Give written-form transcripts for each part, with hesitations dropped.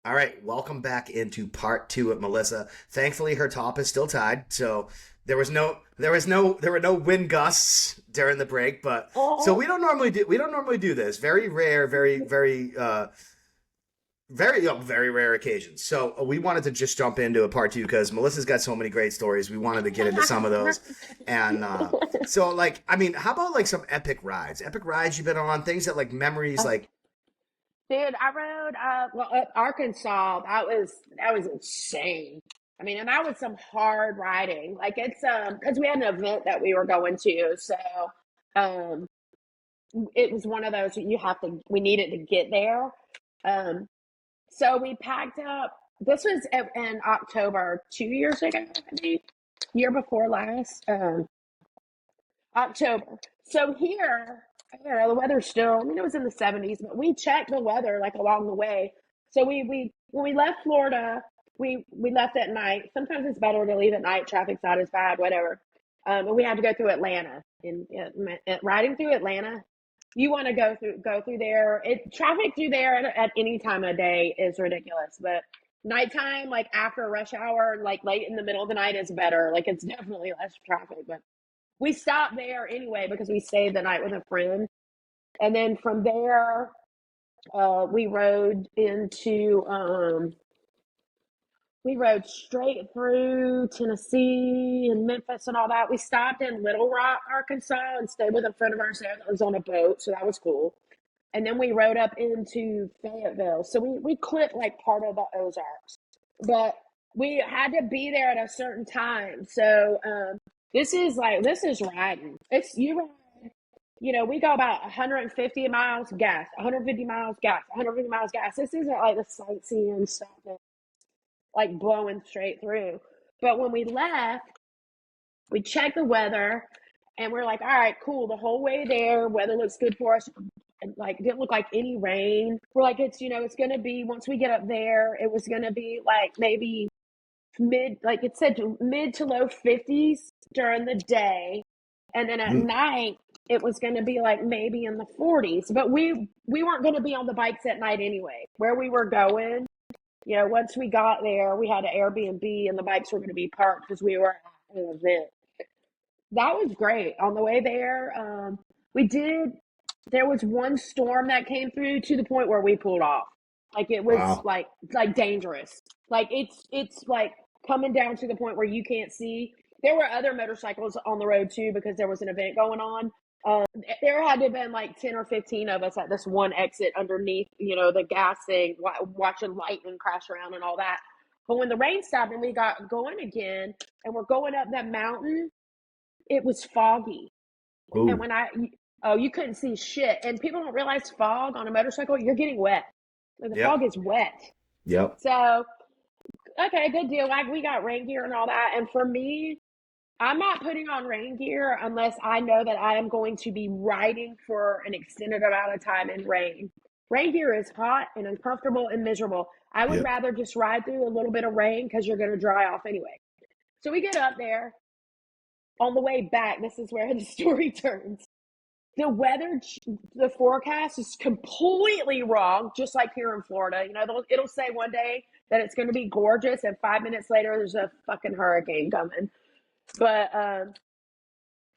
All right, welcome back into part two with Melissa. Thankfully, her top is still tied, so there were no wind gusts during the break. But so Oh, we don't normally do this. Very rare, very rare occasions. So we wanted to just jump into a part two because Melissa's got so many great stories. We wanted to get into some of those, and so like I mean, how about like some epic rides you've been on, things that like memories like. dude, I rode up Arkansas. That was insane. I mean, and that was some hard riding. Like it's because we had an event that we were going to, so um it was one of those you have to we needed to get there. Um so we packed up. This was in October 2 years ago, I think, year before last. October. So here, I don't know, the weather's still, I mean, it was in the 70s, but we checked the weather like along the way. So we when we left Florida, we left at night. Sometimes it's better to leave at night. Traffic's not as bad, whatever. And we had to go through Atlanta. And riding through Atlanta, you want to go through there. Traffic through there at any time of day is ridiculous, but nighttime, like after rush hour, like late in the middle of the night, is better. Like it's definitely less traffic, but we stopped there anyway because we stayed the night with a friend. And then from there, we rode into, we rode straight through Tennessee and Memphis and all that. We stopped in Little Rock, Arkansas, and stayed with a friend of ours there that was on a boat. So that was cool. And then we rode up into Fayetteville. So we clipped like part of the Ozarks, but we had to be there at a certain time. So this is riding. It's you ride. We go about 150 miles gas, 150 miles gas, 150 miles gas. This isn't like the sightseeing stuff that's like blowing straight through. But when we left, we checked the weather and we're like, all right, cool. The whole way there, weather looks good for us. And like, didn't look like any rain. We're like, it's going to be, once we get up there, it was going to be like maybe like it said mid to low 50s during the day. And then at Mm, night, it was going to be like maybe in the 40s. But we weren't going to be on the bikes at night anyway. Where we were going, once we got there, we had an Airbnb and the bikes were going to be parked because we were at an event. That was great. On the way there, we did. There was one storm that came through to the point where we pulled off. Like it was wow. like dangerous. Like it's like coming down to the point where you can't see. There were other motorcycles on the road too because there was an event going on. There had to have been like 10 or 15 of us at this one exit underneath, the gas thing, watching lightning crash around and all that. But when the rain stopped and we got going again, and we're going up that mountain, it was foggy. And Ooh. when oh, you couldn't see shit. And people don't realize fog on a motorcycle, you're getting wet. Like the Yep. fog is wet. Yep. So, okay, good deal. Like we got rain gear and all that. And for me, I'm not putting on rain gear unless I know that I am going to be riding for an extended amount of time in rain. Rain gear is hot and uncomfortable and miserable. I would Yep. rather just ride through a little bit of rain because you're going to dry off anyway. So we get up there. On the way back, this is where the story turns. The weather, the forecast is completely wrong, just like here in Florida. It'll say one day that it's going to be gorgeous, and 5 minutes later, there's a fucking hurricane coming. But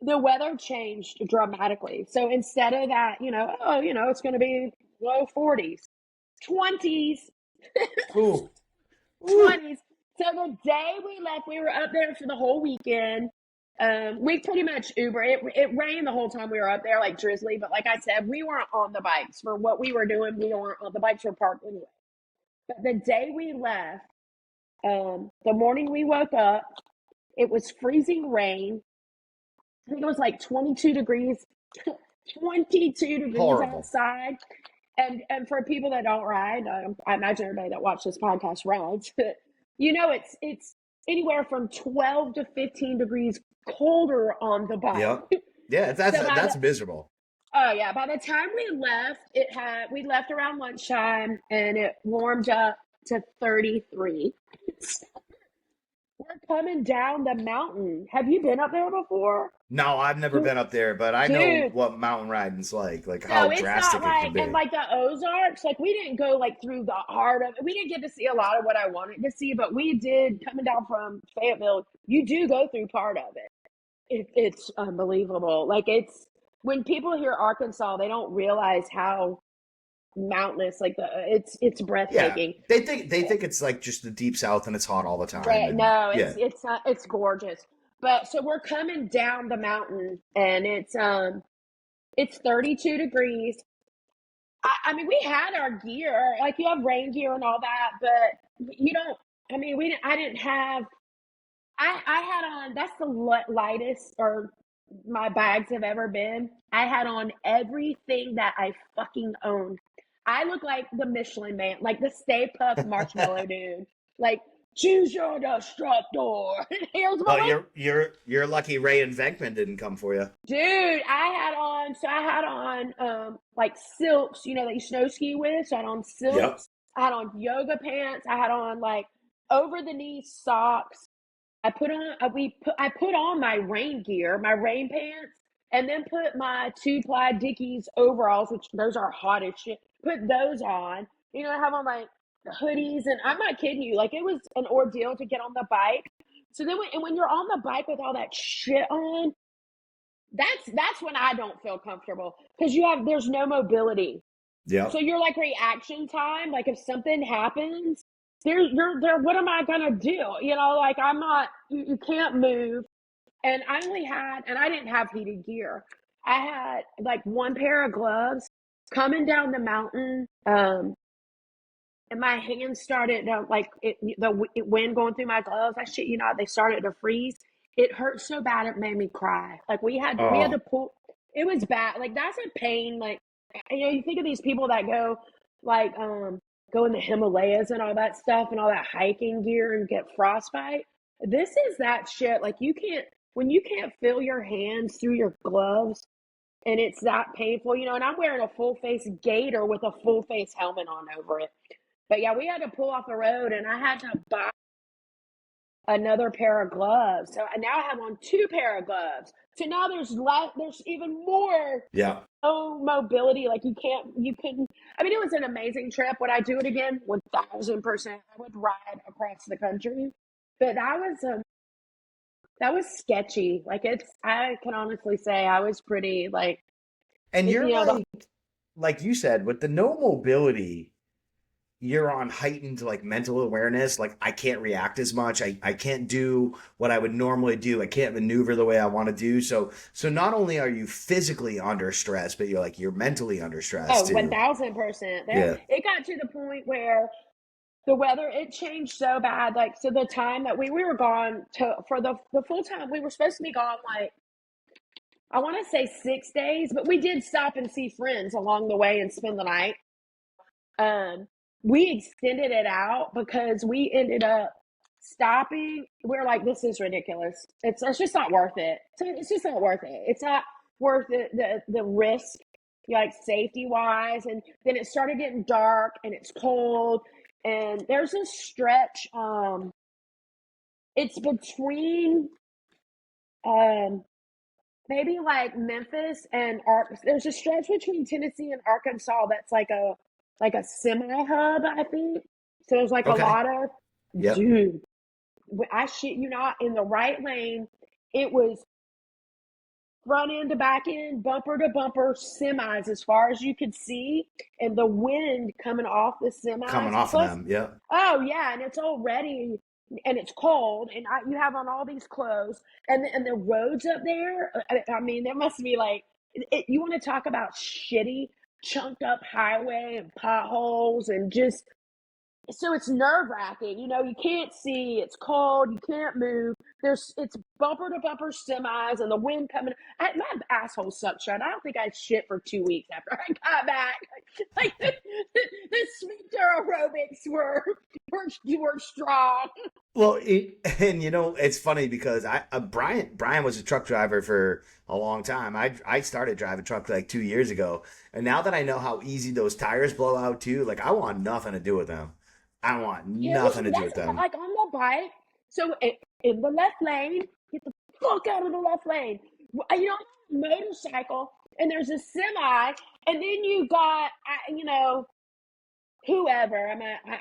the weather changed dramatically. So instead of that, it's going to be low 40s, 20s, Ooh. Ooh. 20s. So the day we left, we were up there for the whole weekend. We pretty much Uber. It rained the whole time we were up there, like drizzly. But like I said, we weren't on the bikes for what we were doing. We weren't on the bikes were parked anyway. But the day we left, the morning we woke up, it was freezing rain. I think it was like 22 degrees, 22 degrees Horrible. outside. And for people that don't ride, I imagine everybody that watches this podcast rides. It's anywhere from 12 to 15 degrees colder on the bike. Yep. Yeah, So that's miserable. oh yeah, by the time we left around lunchtime and it warmed up to 33. we're coming down the mountain. Have you been up there before? No, I've never been up there, but I know Dude, what mountain riding's like so how it's not drastic it can like, and be. like the Ozarks, like we didn't go like through the heart of it. We didn't get to see a lot of what I wanted to see, but we did coming down from Fayetteville. You do go through part of it. It's unbelievable. Like when people hear Arkansas, they don't realize how mountainous, like it's Yeah, breathtaking. they think it's like just the deep south and it's hot all the time, Right? and No, yeah. it's gorgeous. But so we're coming down the mountain, and it's 32 degrees. I mean, we had our gear, like you have rain gear and all that, but you don't. I mean, we didn't. I didn't have. I had on. That's the lightest or my bags have ever been. I had on everything that I fucking owned. I look like the Michelin Man, like the Stay Puft Marshmallow Dude. Like, choose your destructor. Here's my Well, way. you're lucky Ray and Venkman didn't come for you. Dude, I had on like silks, that you snow ski with. So I had on Yep. silks, I had on yoga pants, I had on like over the knee socks. I put on my rain gear, my rain pants, and then put my 2 ply Dickies overalls, which those are hot as shit. Put those on. I have on like hoodies, and I'm not kidding you. Like it was an ordeal to get on the bike. So then, when you're on the bike with all that shit on, that's when I don't feel comfortable because there's no mobility. So Yep. you're like reaction time. Like if something happens, you're there. What am I gonna do? Like I'm not. You can't move. And I didn't have heated gear. I had like one pair of gloves coming down the mountain. And my hands started like the wind going through my gloves. I shit you not, they started to freeze. It hurt so bad it made me cry. Like we had Oh, to pull. It was bad. Like that's a pain. Like you think of these people that go like go in the Himalayas and all that stuff and all that hiking gear and get frostbite. This is that shit. Like when you can't feel your hands through your gloves and it's that painful. And I'm wearing a full face gaiter with a full face helmet on over it. But yeah, we had to pull off the road and I had to buy another pair of gloves. So I now have on 2 pair of gloves. So now there's even more yeah. mobility. Like you couldn't. I mean, it was an amazing trip. Would I do it again? 1,000%. I would ride across the country. But that was sketchy. Like I can honestly say I was pretty like, And you're the like you said, with the no mobility, you're on heightened like mental awareness. Like I can't react as much. I can't do what I would normally do. I can't maneuver the way I want to do. So not only are you physically under stress, but you're mentally under stress oh, too. 1,000%. There, Yeah. it got to the point where the weather it changed so bad. Like so, the time that we were gone for the full time, we were supposed to be gone like I want to say 6 days, but we did stop and see friends along the way and spend the night. Um, we extended it out because we ended up stopping. We're like, this is ridiculous. It's just not worth it. So it's just not worth it. It's not worth the risk, like safety wise. And then it started getting dark and it's cold. And there's a stretch. It's between um maybe like Memphis and there's a stretch between Tennessee and Arkansas that's like a semi hub, I think. So there's like a Okay. lot of Yep. dude. I shit you not, in the right lane, it was front end to back end, bumper to bumper, semis as far as you could see, and the wind coming off the Coming semis. off of Plus, them. Yep. oh yeah, and it's already and it's cold, and you have on all these clothes, and the roads up there. I mean, there must be like you want to talk about shitty, chunked up highway and potholes, and just so it's nerve wracking. You can't see. It's cold. You can't move. It's bumper to bumper semis and the wind coming. My asshole sucked shut. I don't think I shit for 2 weeks after I got back. Like the sphincter aerobics were strong. Well, and it's funny because Brian was a truck driver for a long time. I started driving truck like 2 years ago, and now that I know how easy those tires blow out too, like I want nothing to do with them. I want Yeah, well, nothing to do with that's them. like on the bike. So in the left lane, get the fuck out of the left lane. You know, motorcycle, and there's a semi, and then you got, whoever.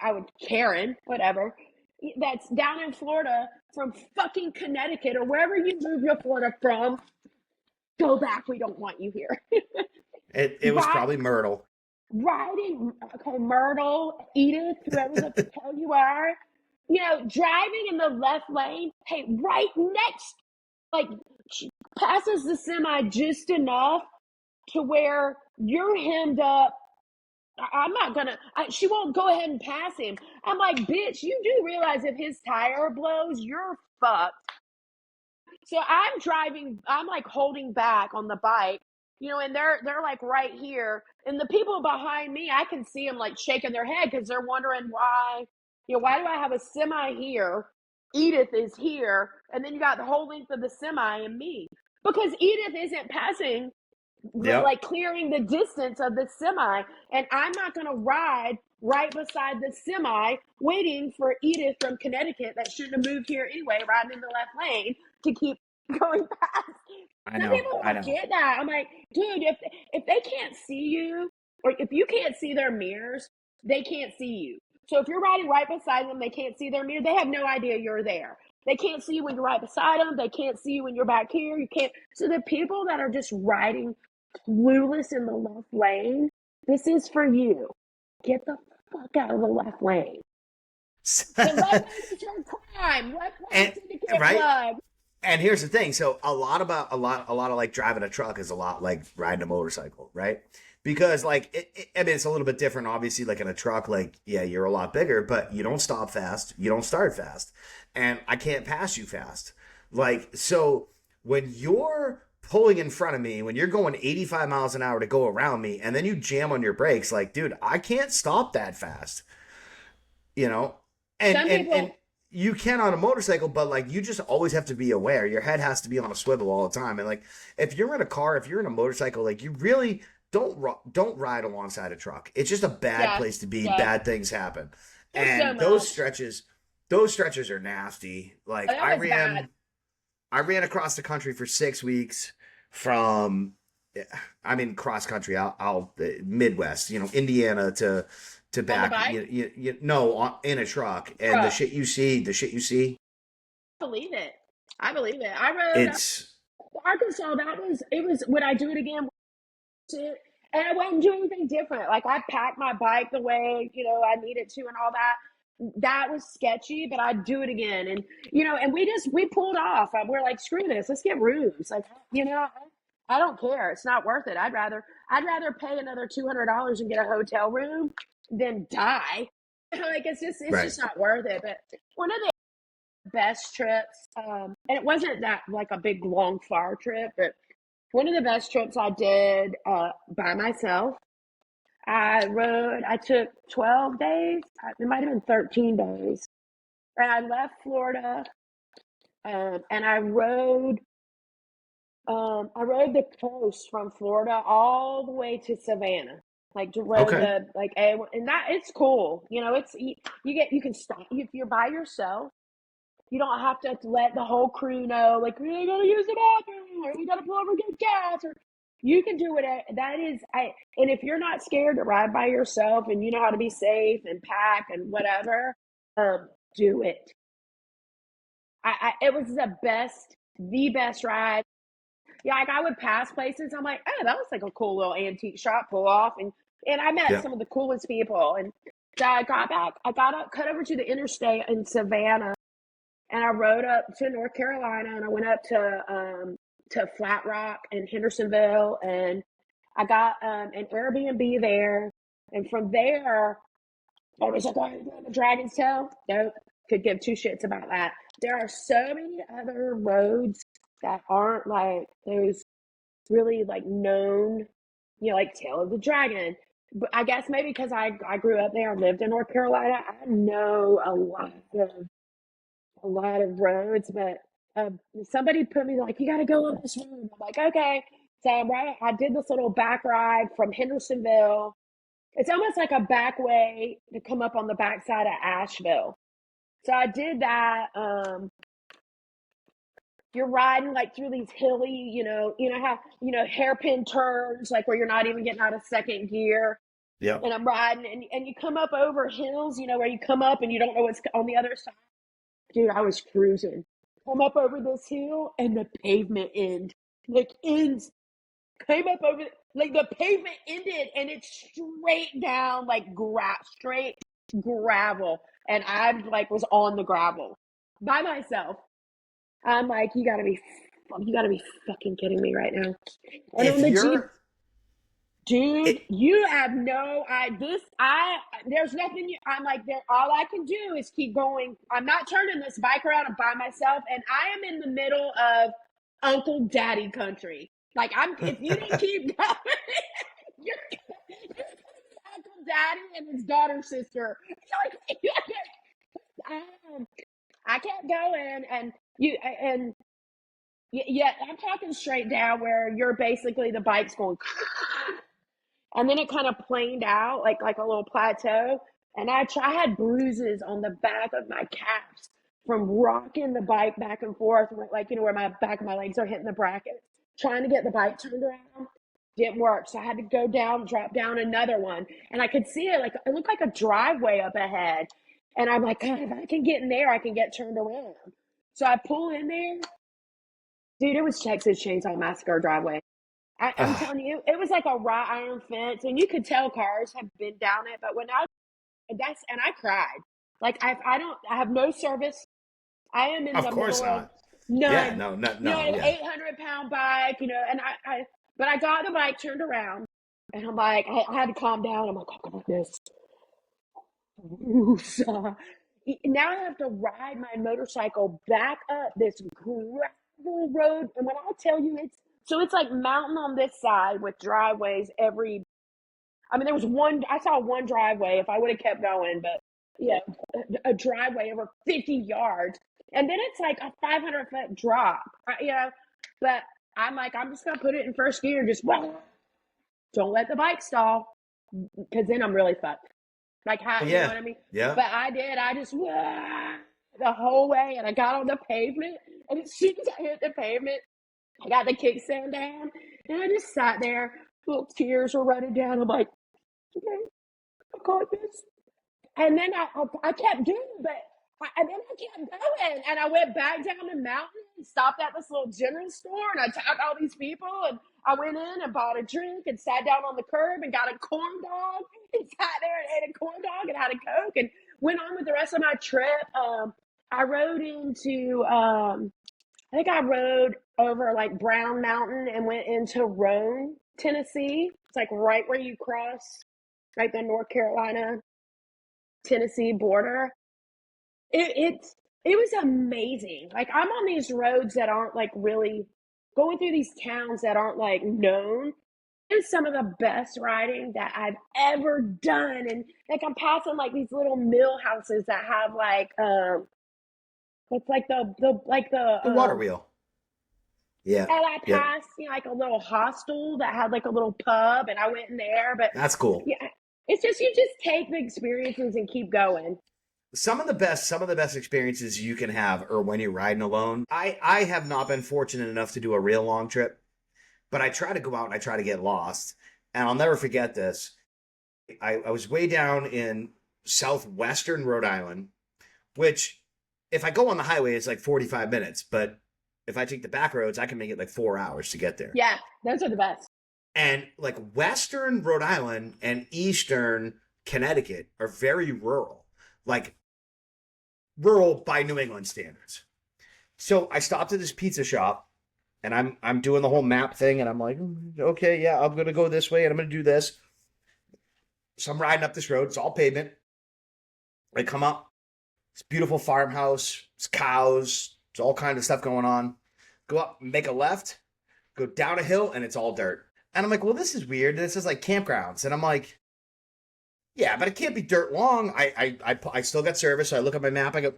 I would Karen, whatever. That's down in Florida from fucking Connecticut or wherever you moved your Florida from. Go back. We don't want you here. It was Right, probably Myrtle. riding. Okay, Myrtle, Edith, whoever the hell you are. Driving in the left lane. Hey, right next, like, she passes the semi just enough to where you're hemmed up. I'm not gonna. She won't go ahead and pass him. I'm like, bitch, you do realize if his tire blows, you're fucked. So I'm driving. I'm like holding back on the bike, and they're like right here, and the people behind me, I can see them like shaking their head because they're wondering why. Why do I have a semi here? Edith is here, and then you got the whole length of the semi and me because Edith isn't passing, Yep. like clearing the distance of the semi, and I'm not going to ride right beside the semi waiting for Edith from Connecticut that shouldn't have moved here anyway, riding in the left lane to keep going past. I Some know. people I don't know. get that. I'm like, dude, if they can't see you, or if you can't see their mirrors, they can't see you. So if you're riding right beside them, they can't see their mirror. They have no idea you're there. They can't see you when you're right beside them. They can't see you when you're back here. You can't. So the people that are just riding clueless in the left lane, this is for you. Get the fuck out of the left lane. The left lane is your crime. Left lane And syndicate right. blood. And here's the thing. So a lot of like driving a truck is a lot like riding a motorcycle, right? Because like I mean, it's a little bit different, obviously. Like in a truck, like yeah, you're a lot bigger, but you don't stop fast, you don't start fast, and I can't pass you fast. Like so, when you're pulling in front of me, when you're going 85 miles an hour to go around me, and then you jam on your brakes, like dude, I can't stop that fast, you know, and Some and and people, you can on a motorcycle, but like you just always have to be aware. Your head has to be on a swivel all the time. And like if you're in a car, if you're in a motorcycle, like you really don't ride alongside a truck. It's just a bad yes, place to be. yes. Bad things happen, There's so and much. those stretches are nasty. Like That was bad. I ran across the country for 6 weeks from, I mean, cross country. I'll Midwest, Indiana to On the back, bike? no, in a truck, and Truck. the shit you see, I believe it. I believe it. I rode it's Arkansas. It was, would I do it again? And I wouldn't do anything different. Like I packed my bike the way, I needed to and all that. That was sketchy, but I'd do it again. And, and we pulled off. We're like, screw this. Let's get rooms. Like, I don't care. It's not worth it. I'd rather pay another $200 and get a hotel room than die. Like it's right. just not worth it. But one of the best trips, and it wasn't that like a big long far trip, but one of the best trips I did by myself. I took 12 days. It might have been 13 days. And I left Florida, and I rode the coast from Florida all the way to Savannah. Like to rode Okay. and that it's cool. You can stop if you're by yourself. You don't have to let the whole crew know, like, we gotta use the bathroom, or we gotta pull over and get gas, or you can do it. And if you're not scared to ride by yourself and you know how to be safe and pack and whatever, do it. It was the best ride. Yeah, like I would pass places. I'm like, oh, that looks like a cool little antique shop, pull off, and I met Yeah. some of the coolest people. And so I got back. I got up, cut over to the interstate in Savannah, and I rode up to North Carolina, and I went up to Flat Rock and Hendersonville, and I got an Airbnb there, and from there I was like, "Oh, the Dragon's Tail." Nope, could give two shits about that. There are so many other roads that aren't like those really like known, like Tail of the Dragon. But I guess maybe because I grew up there, lived in North Carolina, I know a lot of roads, but somebody put me like, you got to go on this road. I'm like, okay. So I did this little back ride from Hendersonville. It's almost like a back way to come up on the backside of Asheville. So I did that. You're riding like through these hilly, how, hairpin turns, like where you're not even getting out of second gear. Yep. And I'm riding, and you come up over hills, where you come up and you don't know what's on the other side. Dude, I was cruising. Come up over this hill, and the pavement ends. Came up over, like the pavement ended, and it's straight down, like straight gravel. And I like was on the gravel by myself. I'm like, you gotta be fucking kidding me right now. And If on the Jeep, you're, dude, it, you have no, there's nothing, I'm like, all I can do is keep going. I'm not turning this bike around by myself, and I am in the middle of Uncle Daddy country. Like, if you don't keep going, you're Uncle Daddy and his daughter sister. Like, I kept going, and yeah, I'm talking straight down where you're basically the bike's going, and then it kind of planed out like a little plateau. And I had bruises on the back of my calves from rocking the bike back and forth, like where my back of my legs are hitting the brackets, trying to get the bike turned around. Didn't work, so I had to go down, drop down another one, and I could see it like it looked like a driveway up ahead. And I'm like, God, if I can get in there, I can get turned around. So I pull in there. Dude, it was Texas Chainsaw Massacre driveway. I'm telling you, it was like a wrought iron fence, and you could tell cars have been down it. But I cried. Like I have no service. I am in of the course middle of not. Yeah, none. no, no, An no, yeah. 800-pound bike, and but I got the bike turned around, and I'm like, I had to calm down. I'm like, I got this. Now I have to ride my motorcycle back up this gravel road, and when I tell you it's like mountain on this side with driveways every. I mean, there was one. I saw one driveway. If I would have kept going, but yeah, a driveway over 50 yards, and then it's like a 500-foot drop. But I'm like, I'm just gonna put it in first gear. Just don't let the bike stall, because then I'm really fucked. Like how, you know Yeah, what I mean? yeah. But I did. I just the whole way, and I got on the pavement, and as soon as I hit the pavement, I got the kickstand down, and I just sat there. Little tears were running down. I'm like, okay, I got this. And then I kept doing, and then I kept going, and I went back down the mountain and stopped at this little general store, and I talked to all these people, and I went in and bought a drink and sat down on the curb and got a corn dog and sat there and ate a corn dog and had a Coke and went on with the rest of my trip. I rode into, I think I rode over like Brown Mountain and went into Rome, Tennessee. It's like right where you cross, right the North Carolina Tennessee border. It was amazing. Like I'm on these roads that aren't like really going through these towns that aren't like known. It's some of the best riding that I've ever done. And like I'm passing like these little mill houses that have like it's like The water wheel. Yeah, and I yeah. passed like a little hostel that had like a little pub, and I went in there. But That's cool. yeah, it's just you just take the experiences and keep going. Some of the best experiences you can have are when you're riding alone. I have not been fortunate enough to do a real long trip, but I try to go out and I try to get lost. And I'll never forget this. I was way down in southwestern Rhode Island, which if I go on the highway, it's like 45 minutes. But if I take the back roads, I can make it like 4 hours to get there. Yeah, those are the best. And like western Rhode Island and eastern Connecticut are very rural, like rural by New England standards. So I stopped at this pizza shop and I'm doing the whole map thing and I'm like, okay, yeah, I'm gonna go this way and I'm gonna do this. So I'm riding up this road, it's all pavement. I come up, it's a beautiful farmhouse, it's cows, it's all kind of stuff going on. Go up, make a left, go down a hill, and it's all dirt. And I'm like, well, this is weird. This is like campgrounds. And I'm like, yeah, but it can't be dirt long. I still got service. So I look at my map. I go,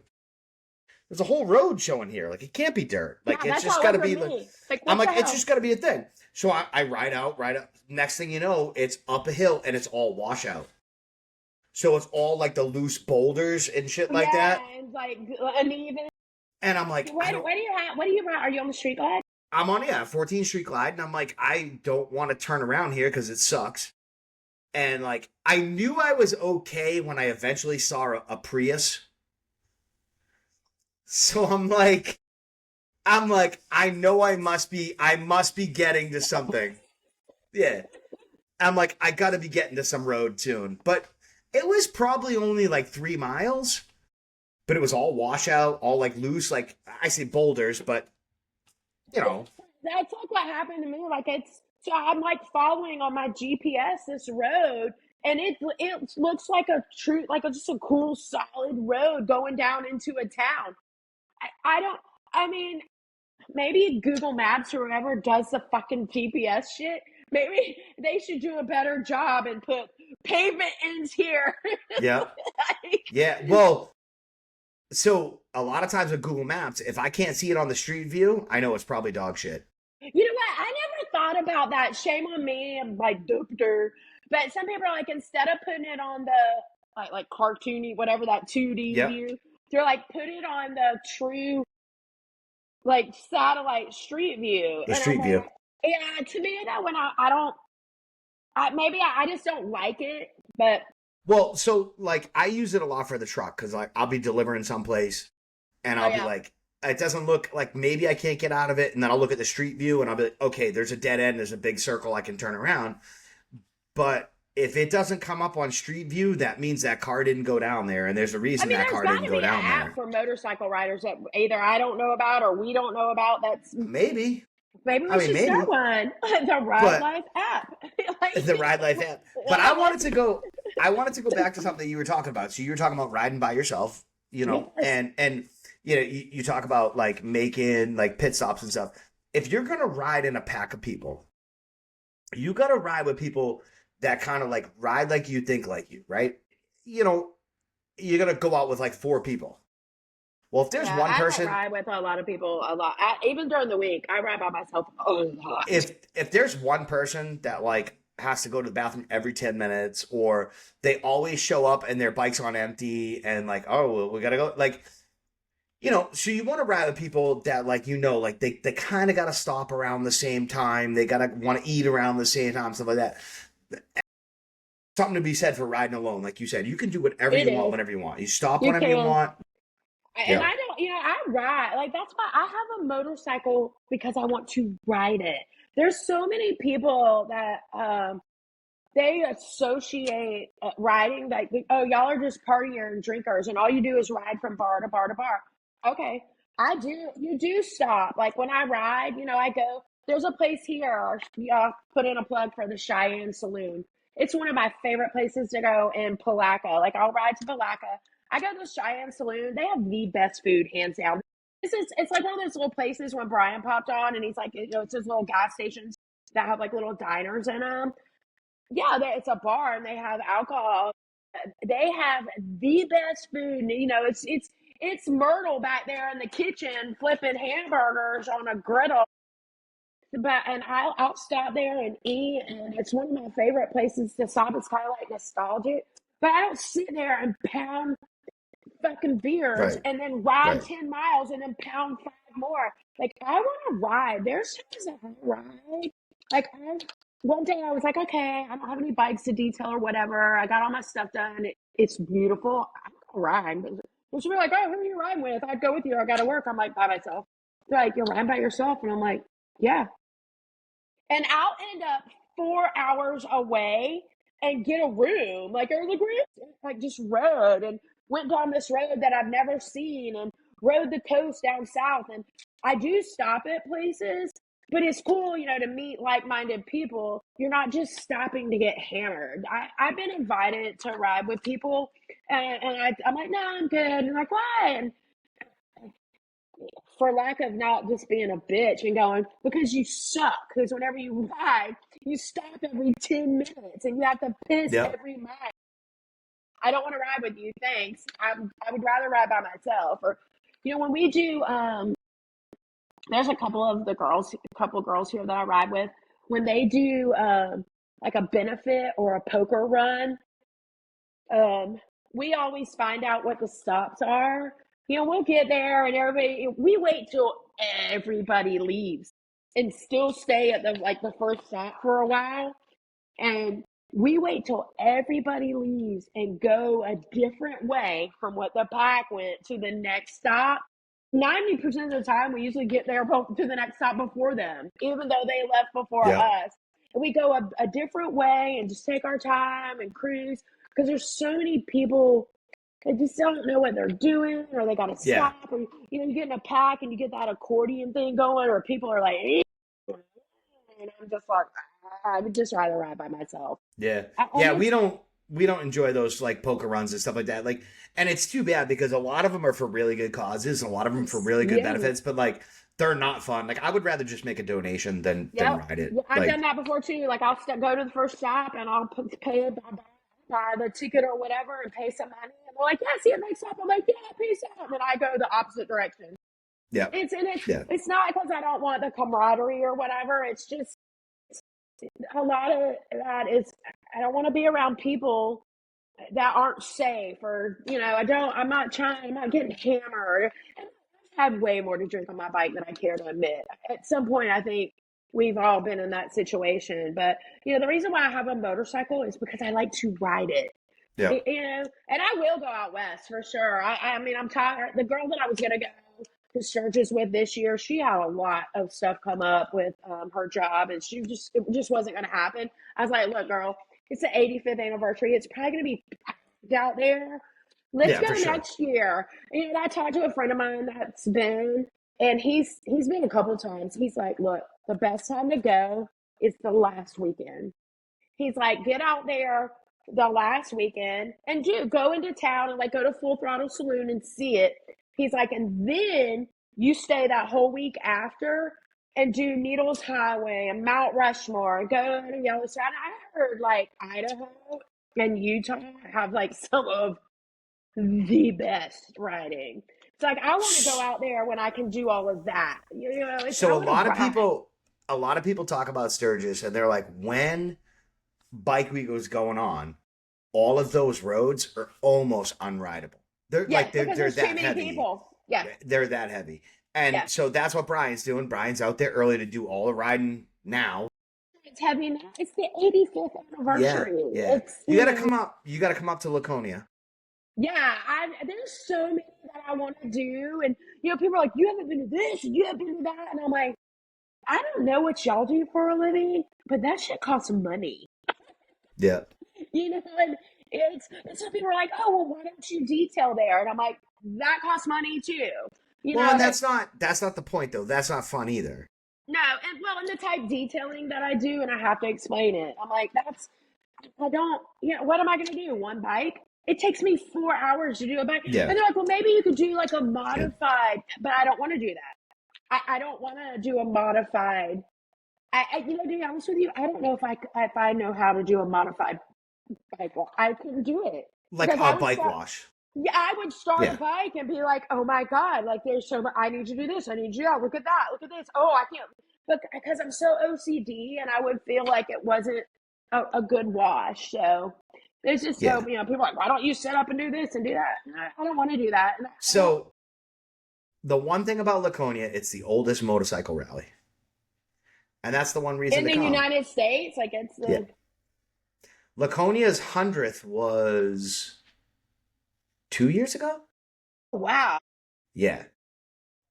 there's a whole road showing here. Like, it can't be dirt. Like, Yeah, it's that's just how got it to was be for like, me. Like, I'm what like, the it's hell? just got to be a thing. So I ride out. Next thing you know, it's up a hill and it's all washout. So it's all like the loose boulders and shit like Yeah, that. and like uneven. And I'm like, I don't. What do you have? What do you ride? Are you on the street glide? I'm on, yeah, 14th Street Glide, and I'm like, I don't want to turn around here because it sucks. And like, I knew I was okay when I eventually saw a Prius. So I'm like, I know I must be getting to something. Yeah. I'm like, I gotta be getting to some road soon. But it was probably only like 3 miles, but it was all washout, all like loose, like I say boulders, but you know, That's like what happened to me. Like it's so I'm like following on my GPS this road, and it looks like a true like just a cool solid road going down into a town. I don't. I mean, maybe Google Maps or whoever does the fucking GPS shit. Maybe they should do a better job and put pavement ends here. yeah. Like, Yeah. Well, so a lot of times with Google Maps, if I can't see it on the street view, I know it's probably dog shit. you know what? I never thought about that. Shame on me. I'm like duper. But some people are like, instead of putting it on the like cartoony, whatever that 2D Yep. view, they're like, put it on the true like satellite street view. The And I'm street view. like, yeah, to me that when I don't maybe I just don't like it, but Well, so like I use it a lot for the truck because like I'll be delivering someplace and oh I'll be yeah. like, it doesn't look like maybe I can't get out of it, and then I'll look at the street view and I'll be like, okay, there's a dead end, there's a big circle I can turn around. But if it doesn't come up on street view, that means that car didn't go down there, and there's a I reason mean, that there's car got didn't to go be an down app there. for motorcycle riders that either I don't know about or we don't know about. That's Maybe. maybe I we mean, should start maybe. one. The Ride But Life app. Like, the ride life app. But I wanted to go back to something you were talking about. So you were talking about riding by yourself, yes. and you talk about like making like pit stops and stuff. If you're gonna ride in a pack of people, you gotta ride with people that kind of like ride like you, think like you, right? You know, you're gonna go out with like four people. Well, if there's Yeah, one I don't person, ride with a lot of people a lot. Even during the week, I ride by myself a lot. if there's one person that like has to go to the bathroom every 10 minutes, or they always show up and their bike's on empty and like, oh well, we gotta go, like, so you want to ride with people that like, like they kind of gotta stop around the same time, they gotta want to eat around the same time, stuff like that. Something to be said for riding alone. Like you said, you can do whatever It you want is. whenever you want, you stop You whenever you can. want. And Yeah. I don't, I ride. Like, that's why I have a motorcycle because I want to ride it. There's so many people that they associate riding like, oh, y'all are just partier and drinkers, and all you do is ride from bar to bar to bar. Okay, I do. You do stop. Like when I ride, I go. There's a place here. Put in a plug for the Cheyenne Saloon. It's one of my favorite places to go in Palaca. Like I'll ride to Palaca. I go to the Cheyenne Saloon. They have the best food, hands down. It's like one of those little places when Brian popped on, and he's like, it's those little gas stations that have like little diners in them. Yeah, it's a bar and they have alcohol. They have the best food. It's Myrtle back there in the kitchen flipping hamburgers on a griddle. But and I'll stop there and eat, and it's one of my favorite places to stop. It's kind of like nostalgic, but I don't sit there and pound fucking beers Right. and then ride Right. 10 miles and then pound five more. Like I want to ride. There's times that I ride. Like one day I was like, okay, I don't have any bikes to detail or whatever. I got all my stuff done. It's beautiful. I'm gonna ride. But she'll be like, oh, who are you riding with? I'd go with you. I got to work. I'm like by myself. They're like, you're riding by yourself, and I'm like, yeah. And I'll end up 4 hours away and get a room. Like there's a group, like just rode and went down this road that I've never seen and rode the coast down south. And I do stop at places, but it's cool, to meet like-minded people. You're not just stopping to get hammered. I've been invited to ride with people, and I'm like, no, I'm good. And I'm like, why? And for lack of not just being a bitch and going, because you suck. Because whenever you ride, you stop every 10 minutes and you have to piss Yep. every mile. I don't want to ride with you. Thanks. I would rather ride by myself. Or, when we do, there's a couple of girls here that I ride with. When they do like a benefit or a poker run, um, we always find out what the stops are. We'll get there and we wait till everybody leaves and still stay at the first stop for a while. And we wait till everybody leaves and go a different way from what the pack went to the next stop. 90% of the time, we usually get there to the next stop before them, even though they left before Yeah. us. And we go a different way and just take our time and cruise because there's so many people that just don't know what they're doing or they got to Yeah. stop. Or, you get in a pack and you get that accordion thing going, or people are like, and I'm just like, I would just rather ride by myself. Yeah. And Yeah, we don't enjoy those like poker runs and stuff like that. Like, and it's too bad because a lot of them are for really good causes, a lot of them for really good yeah, benefits, but like they're not fun. Like I would rather just make a donation than yep. ride it. Yeah, I've done Like, that before too. Like I'll go to the first stop and I'll pay buy the ticket or whatever and pay some money. And they're like, yeah, see you next stop. I'm like, yeah, peace out. And then I go the opposite direction. yeah. Yeah. It's not because I don't want the camaraderie or whatever. It's just a lot of that is I don't want to be around people that aren't safe or I'm not getting hammered. And I have way more to drink on my bike than I care to admit. At some point I think we've all been in that situation. But the reason why I have a motorcycle is because I like to ride it. Yeah. And I will go out west for sure. I mean, I'm tired. The girl that I was gonna go to Sturgis with this year, she had a lot of stuff come up with her job, and it just wasn't gonna happen. I was like, look, girl, it's the 85th anniversary. It's probably gonna be packed out there. Let's Yeah, go for sure. next year. And I talked to a friend of mine that's been, and he's been a couple times. He's like, look, the best time to go is the last weekend. He's like, get out there the last weekend and go into town and like go to Full Throttle Saloon and see it. He's like, and then you stay that whole week after and do Needles Highway and Mount Rushmore and go to Yellowstone. I heard like Idaho and Utah have like some of the best riding. It's like I want to go out there when I can do all of that. I So want to ride. a lot of people talk about Sturgis and they're like, when Bike Week was going on, all of those roads are almost unrideable. They're Yes, like because they're there's too that many heavy. people. Yes, They're that heavy. And yes. so that's what Brian's doing. Brian's out there early to do all the riding now. It's heavy now. It's the 85th Yeah, anniversary. yeah. You gotta come up. You gotta come up to Laconia. Yeah, there's so many that I want to do. And, people are like, you haven't been to this and you haven't been to that. And I'm like, I don't know what y'all do for a living, but that shit costs money. Yeah. And and some people are like, oh, well, why don't you detail there? And I'm like, that costs money too. Well, and It's that's not the point though. That's not fun either. no, and the type detailing that I do, and I have to explain it. I'm like, I don't, what am I going to do? One bike? It takes me 4 hours to do a bike. Yeah. And they're like, well, maybe you could do like a Yeah. modified, but I don't want to do that. I don't want to do a modified. To be honest with you, I don't know if I know how to do a modified bike walk. I couldn't do it Like because a bike wash. yeah, I would start a Yeah. bike and be like, oh my God, like there's so much, I need to do this. I need to do that. Look at that. Look at this. Oh, I can't. But because I'm so OCD and I would feel like it wasn't a good wash. So there's just Yeah. so, people are like, why don't you sit up and do this and do that? And I don't want to do that. And I don't. So the one thing about Laconia, it's the oldest motorcycle rally. And that's the one reason In to the come. United States, like it's Yeah. Laconia's 100th was 2 years ago? wow. Yeah.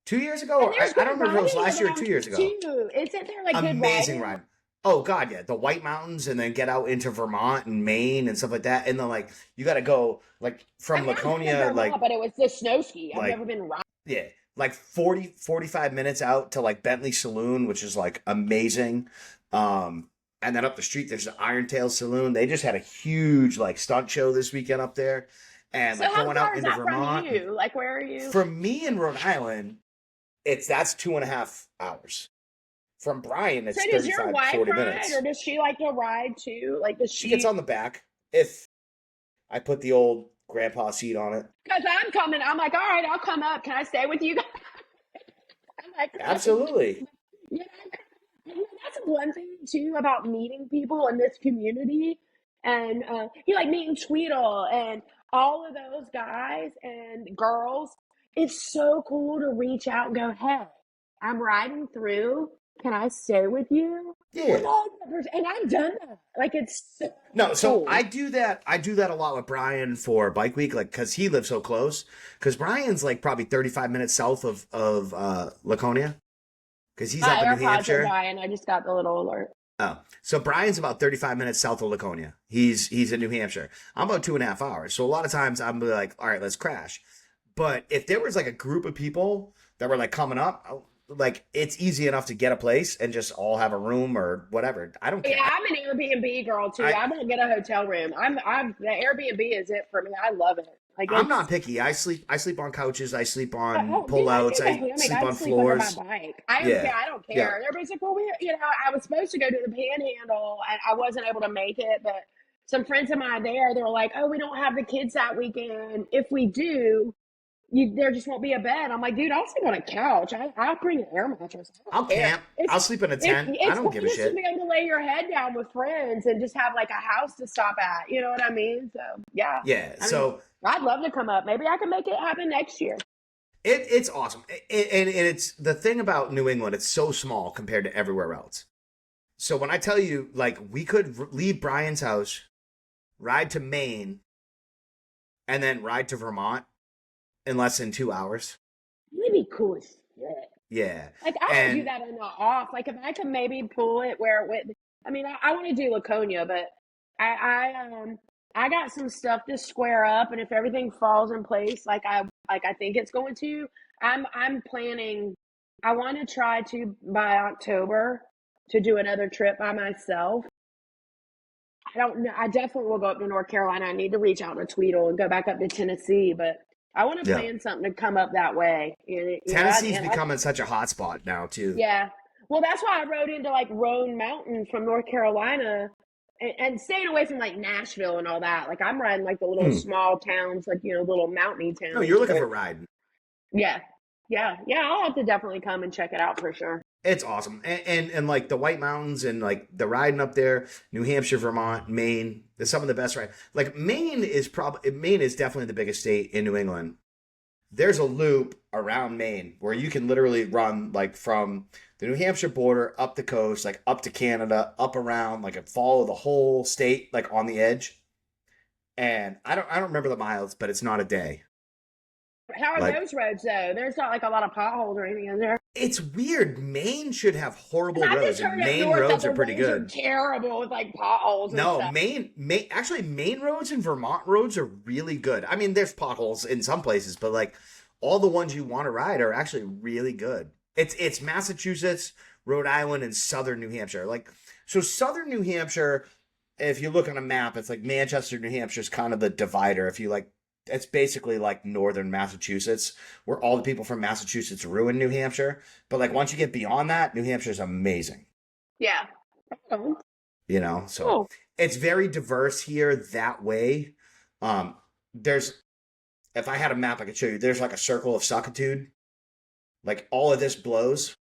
2 years ago? And Or there's I don't good remember if it was riding last year or around 2 years ago. too. Isn't there like good Amazing riding? ride. Oh God, yeah. The White Mountains and then get out into Vermont and Maine and stuff like that. And then like you gotta go like from I've never been to Laconia, Vermont, like but it was the snow ski. I've never like been riding. yeah, like 45 minutes out to like Bentley Saloon, which is like amazing. And then up the street there's the Iron Tail Saloon. They just had a huge like stunt show this weekend up there. And So like how going far out is into that Vermont. from you? Like where are you? From me in Rhode Island, that's 2.5 hours. From Brian, So it's does your 35, wife 40 ride, minutes. or does she like to ride too? Like does She gets she? on the back. If I put the old grandpa seat on it. Because I'm coming. I'm like, all right, I'll come up. Can I stay with you guys? I'm like, Absolutely. yeah. That's one thing too about meeting people in this community and you like meeting Tweedle and all of those guys and girls. It's so cool to reach out and go, "Hey, I'm riding through. Can I stay with you?" Yeah. And I've done that. Like it's so No, so cool. I do that. I do that a lot with Brian for Bike Week, like because he lives so close. Because Brian's like probably 35 minutes south of Laconia, because he's My up in New AirPods are Hampshire. dying. I just got the little alert. Oh, so Brian's about 35 minutes south of Laconia. He's in New Hampshire. I'm about 2.5 hours. So a lot of times I'm like, all right, let's crash. But if there was like a group of people that were like coming up, like it's easy enough to get a place and just all have a room or whatever. I don't Yeah, care. I'm an Airbnb girl too. I I won't get a hotel room. I'm the Airbnb is it for me. I love it. Like I'm not it's picky. I sleep on couches. I sleep on oh dude, I pullouts. did the I hammock. sleep I'd on sleep under my floors. bike. I don't care. Yeah, I don't yeah. care. Everybody's like, well, I was supposed to go to the Panhandle and I wasn't able to make it, but some friends of mine there, they were like, oh, we don't have the kids that weekend. If we do, there just won't be a bed. I'm like, dude, I'll sleep on a couch. I'll bring an air mattress. I don't I'll care. camp. I'll sleep in a tent. I It's don't cool give a just to shit. be able to lay your head down with friends and just have like a house to stop at. You know what I mean? So yeah, Yeah. I mean, So I'd love to come up. Maybe I can make it happen next year. it's awesome. And it's the thing about New England. It's so small compared to everywhere else. So when I tell you, like, we could leave Brian's house, ride to Maine, and then ride to Vermont in less than 2 hours. It'd be cool as shit. Yeah. Like I would do And that on the off. Like if I could maybe pull it where it would. I mean, I want to do Laconia, but I got some stuff to square up, and if everything falls in place like I think it's going to, I'm planning. I want to try to by October to do another trip by myself. I don't know. I definitely will go up to North Carolina. I need to reach out to Tweedle and go back up to Tennessee, but I want to yeah, plan something to come up that way. You know, Tennessee's and I, becoming such a hot spot now, too. yeah. Well, that's why I rode into like Roan Mountain from North Carolina and staying away from like Nashville and all that. Like I'm riding like the little Hmm. small towns, like, little mountainy No, you're towns. looking But for riding. yeah, yeah. I'll have to definitely come and check it out for sure. It's awesome. And like the White Mountains and like the riding up there, New Hampshire, Vermont, Maine, there's some of the best ride. Like Maine is definitely the biggest state in New England. There's a loop around Maine where you can literally run like from the New Hampshire border up the coast, like up to Canada, up around, like follow the whole state like on the edge. And I don't remember the miles, but it's not a day. How are Like those roads though? There's not like a lot of potholes or anything, is there? it's weird. Maine should have 'Cause horrible I roads, just and heard up Maine north that roads the are pretty roads are good. terrible with like potholes and No, stuff. Actually, Maine roads and Vermont roads are really good. I mean, there's potholes in some places, but like all the ones you want to ride are actually really good. It's Massachusetts, Rhode Island, and southern New Hampshire. Like so, southern New Hampshire. If you look on a map, it's like Manchester, New Hampshire is kind of the divider. If you like, it's basically like northern Massachusetts, where all the people from Massachusetts ruin New Hampshire. But like once you get beyond that, New Hampshire is amazing. Yeah. Oh, So cool. it's very diverse here that way. There's if I had a map I could show you, there's like a circle of suckitude. Like all of this blows.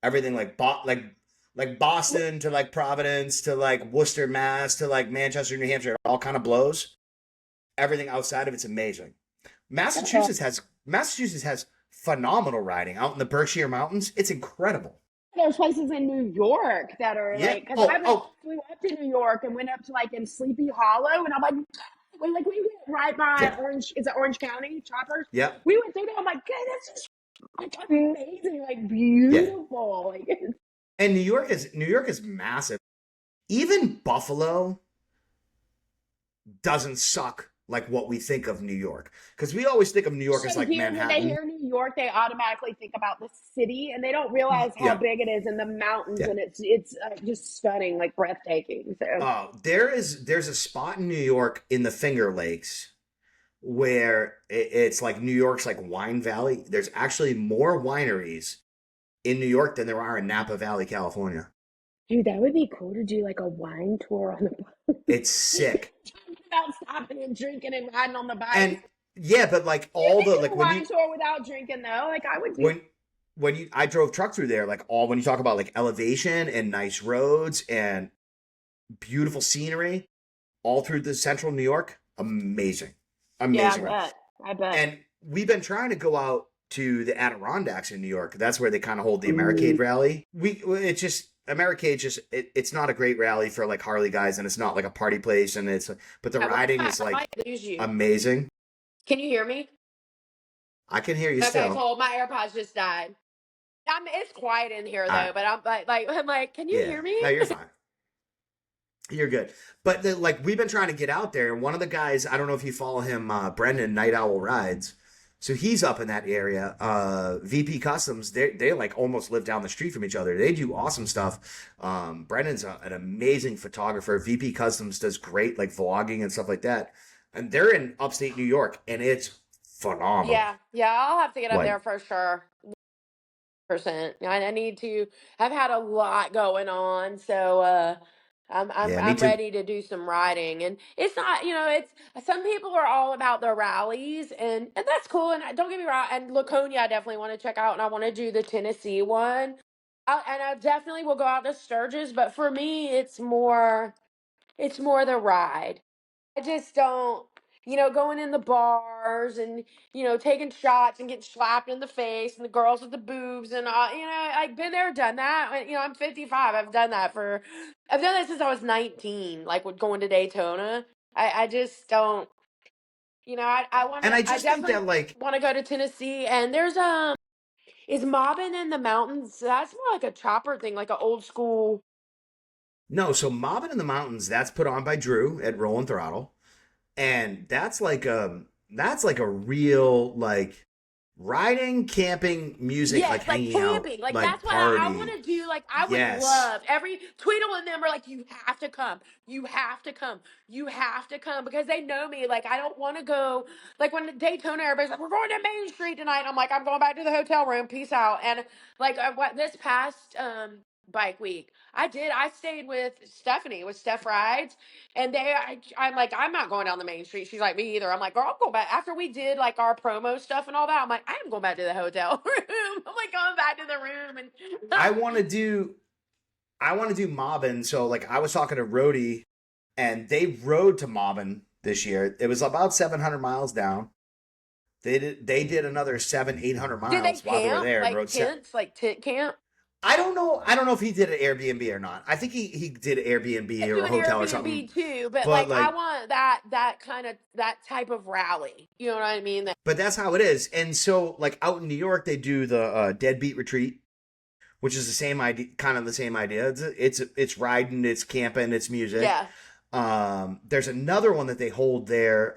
Everything like Boston to like Providence to like Worcester, Mass to like Manchester, New Hampshire, it all kind of blows. Everything outside of it's amazing. Okay. Massachusetts has phenomenal riding out in the Berkshire Mountains. It's incredible. There's places in New York that are Yeah. like, because Oh, I went, oh, flew up to New York and went up to like in Sleepy Hollow, and I'm like, we went right by yeah. Orange. Is it Orange County? Choppers. Yeah. We went through there. I'm like, God, that's just like amazing, like Yeah. beautiful. Like, And New York is massive. Even Buffalo doesn't suck like what we think of New York. Because we always think of New York so as like here, when they Manhattan. hear New York, they automatically think about the city, and they don't realize how Yeah. big it is and the mountains, Yeah. and it's just stunning, like breathtaking. So There's a spot in New York in the Finger Lakes where it's like New York's like wine valley. There's actually more wineries in New York than there are in Napa Valley, California. dude, that would be cool to do like a wine tour on the bike. It's sick. Talking about stopping and drinking and riding on the bike. And yeah, but like You all can the do like a wine tour without drinking though. Like I would do. when you I drove truck through there, like all when you talk about like elevation and nice roads and beautiful scenery, all through the central New York. Amazing, Yeah, I amazing ride. bet. I bet. And we've been trying to go out to the Adirondacks in New York. That's where they kind of hold the Ooh. Americade rally. It's just Americade just it's not a great rally for like Harley guys, and it's not like a party place, and it's but the riding is I like might lose you. amazing. Can you hear me? I can hear you Okay, still. cool. My AirPods just died. It's quiet in here All though, right, but I'm like, can you yeah, hear me? no, you're fine. You're good. But like we've been trying to get out there, and one of the guys, I don't know if you follow him, Brendan Night Owl Rides. So he's up in that area. VP Customs, they like almost live down the street from each other. They do awesome stuff. Brendan's an amazing photographer. VP Customs does great like vlogging and stuff like that. And they're in upstate New York, and it's phenomenal. Yeah, yeah, I'll have to get up Like, there for sure. Percent. I need to. I've had a lot going on, so yeah, me I'm too. ready to do some riding. And it's not, it's some people are all about the rallies, and that's cool. And don't get me wrong. And Laconia, I definitely want to check out, and I want to do the Tennessee one. And I definitely will go out to Sturgis, but for me, it's more the ride. I just don't, going in the bars and, taking shots and getting slapped in the face and the girls with the boobs and, I've been there, done that. I'm 55. I've done that since I was 19, like with going to Daytona. I just don't, And I I just think definitely that like want to go to Tennessee. And is mobbing in the mountains? That's more like a chopper thing, like an old school. no, so Mobbin in the Mountains, that's put on by Drew at Roll and Throttle. And that's like a real like riding, camping, music, like Yes, like hanging out, camping. Like like that's what I want party. to do. Like I would Yes. love every Tweedle and them are like, you have to come. You have to come. You have to come because they know me. Like I don't want to go. Like when Daytona, everybody's like, we're going to Main Street tonight. I'm like, I'm going back to the hotel room. Peace out. And like what this past bike week, I stayed with Stephanie with Steph Rides, and I'm like, I'm not going down the Main Street. She's like, me either. I'm like, girl, I'll go back. After we did like our promo stuff and all that, I'm like, I am going back to the hotel room. I'm like going back to the room and I want to do I want to do Mobbin. So like I was talking to Rody and they rode to Mobbin this year. It was about 700 miles down. They did another 700-800 did they miles while they were camp there and like rode tents, like tent camp? I don't know. I don't know if he did an Airbnb or not. I think he did Airbnb I or do a an hotel or something. Airbnb too, but But like I like want that kind of that type of rally. You know what I mean? but that's how it is. And so, like out in New York, they do the Deadbeat Retreat, which is the same idea, kind of the same idea. It's riding, it's camping, it's music. Yeah. There's another one that they hold there.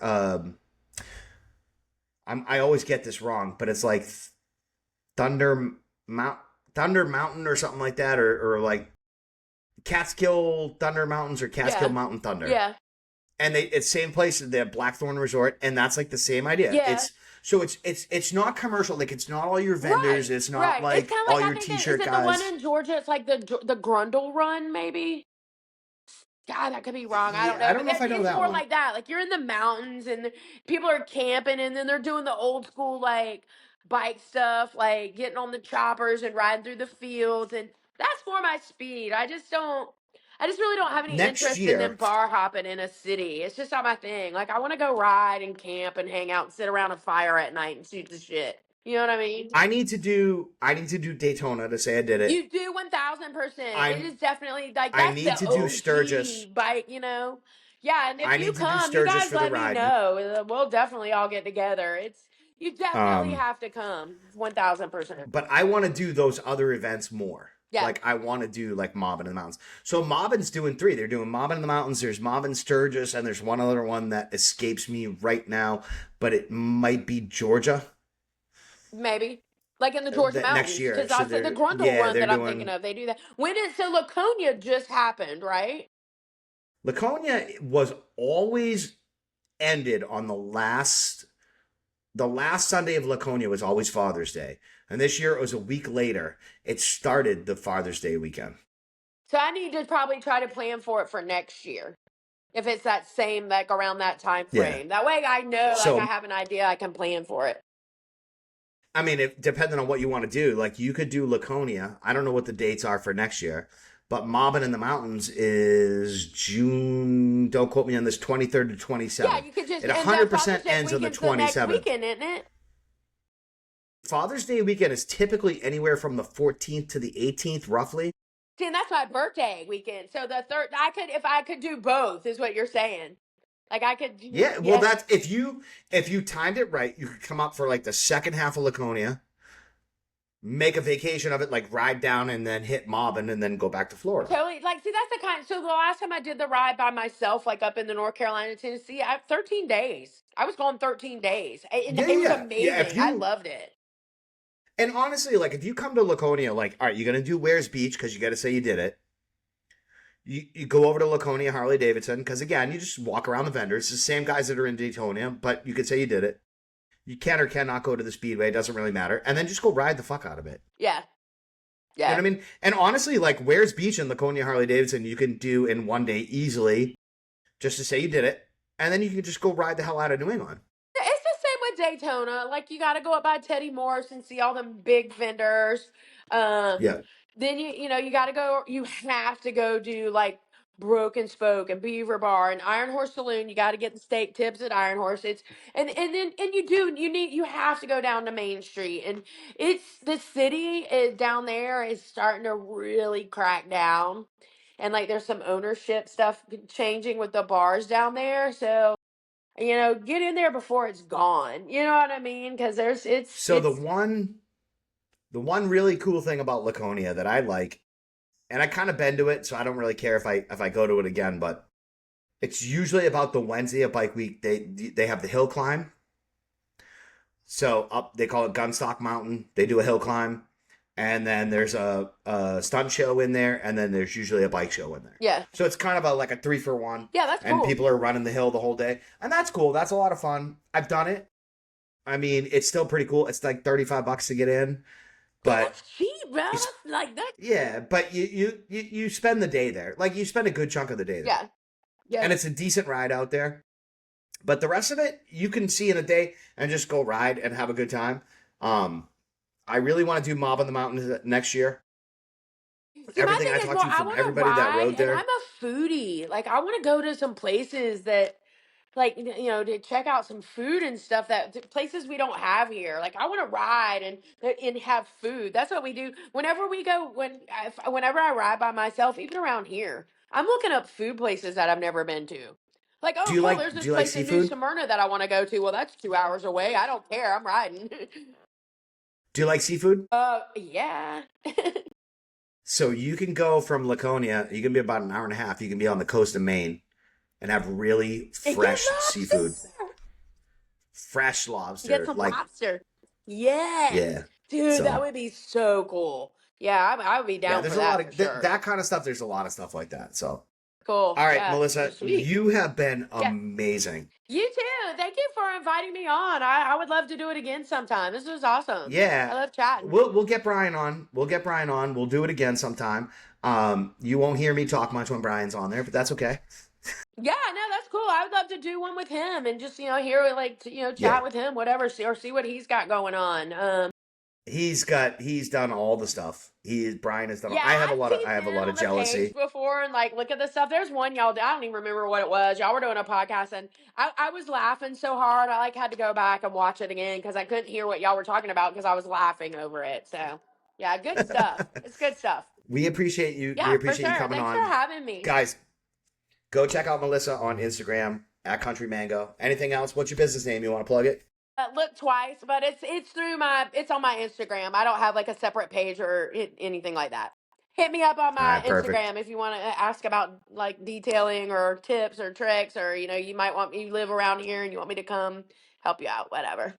I always get this wrong, but it's like Thunder Mount Thunder Mountain or something like that, or like Catskill Thunder Mountains or Catskill Yeah. Mountain Thunder. Yeah. And it's same place, the Blackthorn Resort, and that's like the same idea. Yeah. It's not commercial, like it's not all your Right. vendors, it's not Right. It's like kind of all like I your think is t-shirt it the one guys. in Georgia? It's like the Grundle Run, maybe. God, that could be wrong. I don't Yeah, know, I don't but know if I know it's that more one. like that. Like you're in the mountains and people are camping, and then they're doing the old school like bike stuff, like getting on the choppers and riding through the fields, and that's more my speed. I just don't. I just really don't have any Next interest in them year, bar hopping in a city. It's just not my thing. Like I want to go ride and camp and hang out and sit around a fire at night and shoot the shit. You know what I mean? I need to do Daytona to say I did it. You do 1000%. It I is definitely like I that's need the to do Sturgis. OG bike, Yeah, and if I you need to do come, you Sturgis guys for the let me ride. know. We'll definitely all get together. You definitely Um, have to come. 1000%. but I want to do those other events more. Yeah. Like I want to do like Mobbin in the Mountains. So Mobbin's doing three. They're doing Mobbin in the Mountains. There's Mobbin Sturgis, and there's one other one that escapes me right now, but it might be Georgia Maybe. Like in the Georgia that next Mountains. year. Because So I said the they're Grundle yeah run they're that I'm thinking doing of, they do that. So Laconia just happened, right? Laconia was always ended on the last Sunday of Laconia was always Father's Day. And this year it was a week later. It started the Father's Day weekend. So I need to probably try to plan for it for next year. If it's that same, like around that time Yeah. frame. That way I know, like I So, have an idea, I can plan for it. I mean, depending on what you want to do, like you could do Laconia. I don't know what the dates are for next year, But Mobbing in the Mountains is June, don't quote me on this, 23rd to Yeah, 27th. you could just It and the Father's 100% Day ends on the weekend's the next 27th. weekend, isn't it? Father's Day weekend is typically anywhere from the 14th to the 18th, roughly. See, and that's my birthday weekend. So the third, I could if I could do both, is what you're saying. Like I could, Yeah, well, yeah. that's if you timed it right, you could come up for like the second half of Laconia, make a vacation of it, like ride down and then hit Mobbin and then go back to Florida. Totally. Like, see, that's the kind. So the last time I did the ride by myself, like up in the North Carolina, Tennessee, I 13 days. I was gone 13 days. And Yeah, it was yeah, yeah. amazing. I loved it. And honestly, like if you come to Laconia, like, all right, you're gonna do Wares Beach because you got to say you did it. You go over to Laconia Harley Davidson because again, you just walk around the vendors. It's the same guys that are in Daytona, but you could say you did it. You can or cannot go to the Speedway. It doesn't really matter. And then just go ride the fuck out of it. Yeah. You know Yeah. what I mean? And honestly, like Wares Beach and Laconia Harley Davidson, you can do in one day easily, just to say you did it, and then you can just go ride the hell out of New England. It's the same with Daytona. Like you got to go up by Teddy Morse and see all them big vendors. Um, Yeah. then you know you got to go. You have to go do like Broken Spoke and Beaver Bar and Iron Horse Saloon. You got to get the steak tips at Iron Horse. It's and you have to go down to Main Street and it's the city is down there is starting to really crack down. And like there's some ownership stuff changing with the bars down there. So get in there before it's gone. You know what I mean? Because there's So the one really cool thing about Laconia that I like, and I kind of been to it, so I don't really care if I go to it again, but it's usually about the Wednesday of Bike Week. They have the hill climb. So up they call it Gunstock Mountain. They do a hill climb. And then there's a stunt show in there, and then there's usually a bike show in there. yeah, So it's kind of like a 3-for-1. yeah, that's And cool. people are running the hill the whole day. And that's cool. That's a lot of fun. I've done it. I mean, it's still pretty cool. It's like $35 to get in. But That's cheap, bro. That's like that. yeah, but you spend the day there. Like you spend a good chunk of the day there. Yeah, yeah. And it's a decent ride out there. But the rest of it, you can see in a day and just go ride and have a good time. I really want to do Mob on the Mountain next year. See, my Everything thing I is, talked well, to I from want to everybody that ride, rode and there. I'm a foodie. Like, I want to go to some places that, like, to check out some food and stuff places we don't have here. Like, I want to ride and have food. That's what we do whenever we go. Whenever I ride by myself, even around here, I'm looking up food places that I've never been to. Like, Do oh, you cool, like there's do this you like place in New seafood? Smyrna that I want to go to. Well, that's 2 hours away. I don't care. I'm riding. Do you like seafood? Yeah. So you can go from Laconia, you can be about an hour and a half. You can be on the coast of Maine and have really And fresh get seafood. lobster. Fresh Get lobster. some Like, lobster. Yes. yeah. Dude, that So, would be so cool. Yeah, I would be yeah, down for there's a that lot for of sure. that kind of stuff. There's a lot of stuff like that. So, Cool. all right, Yeah. Melissa, Sweet. you have been Yeah. amazing. You too. Thank you for inviting me on. I would love to do it again sometime. This was awesome. I Yeah. love chatting. We'll get Brian on. We'll get Brian on. We'll do it again sometime. You won't hear me talk much when Brian's on there, but that's okay. Yeah, no, that's cool. I would love to do one with him and just, hear chat Yeah. with him, whatever, see what he's got going on. He's done all the stuff. Brian has done. Yeah, I have a I've lot of seen I have a him lot on of the page jealousy. before and look at the stuff. There's one y'all. I don't even remember what it was. Y'all were doing a podcast and I was laughing so hard I had to go back and watch it again because I couldn't hear what y'all were talking about because I was laughing over it. So yeah, good stuff. It's good stuff. We appreciate you. Yeah, We for appreciate you sure. coming Thanks on, for having me. guys. Go check out Melissa on Instagram at Country Mango. Anything else? What's your business name? You want to plug it? Look twice, but it's on my Instagram. I don't have a separate page or anything like that. Hit me up on All my right, perfect. Instagram if you want to ask about detailing or tips or tricks or you might want me to live around here and you want me to come help you out, whatever.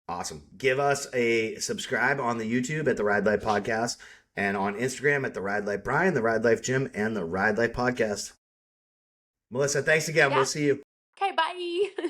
Awesome. Give us a subscribe on the YouTube at the Ride Life Podcast and on Instagram at the Ride Life Brian, the Ride Life Jim, and the Ride Life Podcast. Melissa, thanks again. Yeah. We'll see you. Okay, bye.